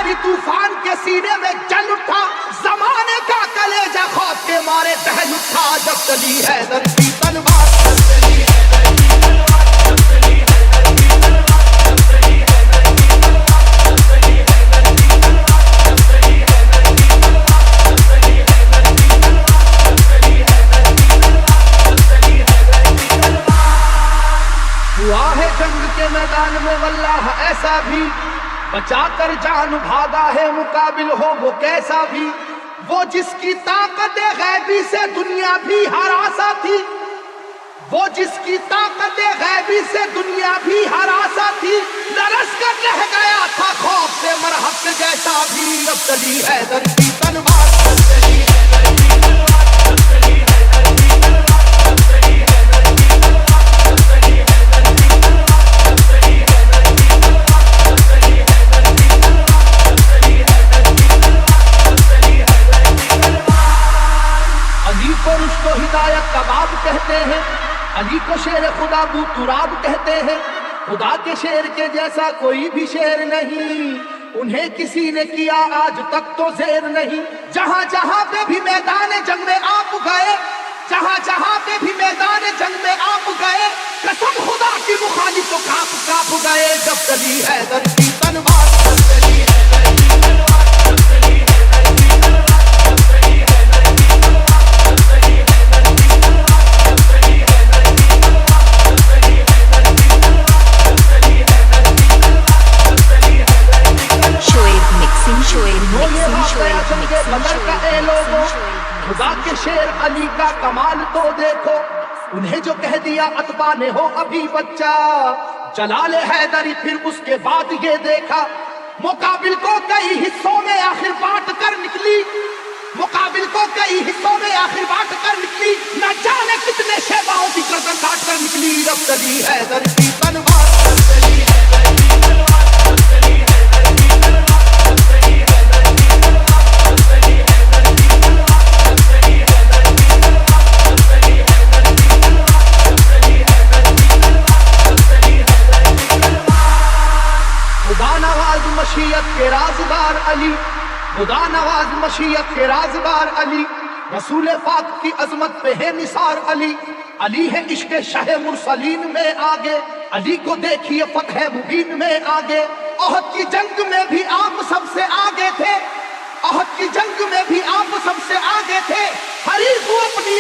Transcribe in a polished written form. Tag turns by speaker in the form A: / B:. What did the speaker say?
A: جاری طوفان کے سینے میں جل اٹھا، زمانے کا کلیجہ خوف کے مارے دہل اٹھا، جب چلی حیدر کی تلوار، جب چلی حیدر کی تلوار، جب چلی حیدر کی تلوار، جب چلی حیدر کی تلوار، جب چلی حیدر کی تلوار، جب چلی حیدر کی تلوار، جب چلی حیدر کی تلوار، جب چلی حیدر کی تلوار، جب چلی حیدر کی تلوار۔ ہوا ہے جنگ کے میدان میں واللہ ایسا بھی، بچا کر جان بھاگا ہے مقابل ہو وہ کیسا بھی، وہ جس کی طاقت غیبی سے دنیا بھی ہراسا تھی، وہ جس کی طاقت غیبی سے دنیا بھی ہراسا تھی، لرز کر رہ گیا تھا خوف سے مرہق جیسا بھی، اب چلی حیدر کی تلوار، اب چلی حیدر کی تلوار، اب چلی حیدر کی تلوار، اب چلی حیدر کی تلوار، اب چلی حیدر کی تلوار، اب چلی حیدر کی تلوار، اب چلی حیدر کی تلوار، اب چلی حیدر کی تلوار، اب چلی حیدر کی تلوار۔ علی کو رشد و ہدایت کا باب کہتے ہیں، علی کو شیر خدا بو تراب کہتے ہیں، خدا کے شیر کے جیسا کوئی بھی شیر نہیں، انہیں کسی نے کیا آج تک تو زیر نہیں، جہاں جہاں پہ بھی میدان جنگ میں آپ گئے، جہاں جہاں پہ بھی میدان جنگ میں آپ گئے، قسم خدا کی مخالف تو کاپ کاپ گئے، جب چلی حیدر کی تلوار، جب چلی حیدر کی تلوار، جب چلی حیدر کی تلوار، جب چلی حیدر کی تلوار، جب چلی حیدر کی تلوار، جب چلی حیدر کی تلوار، جب چلی حیدر کی تلوار، جب چلی حیدر کی تلوار، جب چلی حیدر کی تلوار۔
B: شعیب مکسنگ، شعیب
A: وہ یہ
B: مکسنگ،
A: واقعہ
B: شعیب
A: جنگ بدر کا اے لوگو،
B: مکسنگ،
A: خدا کے شیر علی کا کمال تو دیکھو، انہیں جو کہہ دیا اتباع نے ہو ابھی بچہ، جلال حیدری پھر اس کے بعد یہ دیکھا، مقابل کو کئی حصوں میں آخر بانٹ کر نکلی، مقابل کو کئی حصوں میں آخر بانٹ کر نکلی، نہ جانے کتنے شیباؤں کی گردن کاٹ کر نکلی، اب چلی حیدر کی تلوار، اب چلی حیدر کی تلوار، اب چلی حیدر کی تلوار، اب چلی حیدر کی تلوار، اب چلی حیدر کی تلوار، اب چلی حیدر کی تلوار، اب چلی حیدر کی تلوار، اب چلی حیدر کی تلوار، اب چلی حیدر کی تلوار۔ خدا نواز مشیت کے رازدار علی، خدا نواز مشیت کے رازدار علی، رسول پاک کی عظمت پہ ہے نثار علی، علی ہے عشق شہ مرسلین میں آگے، علی کو دیکھیے فتح مبین میں آگے، احد کی جنگ میں بھی آپ سب سے آگے تھے، احد کی جنگ میں بھی آپ سب سے آگے تھے، حریف کو اپنی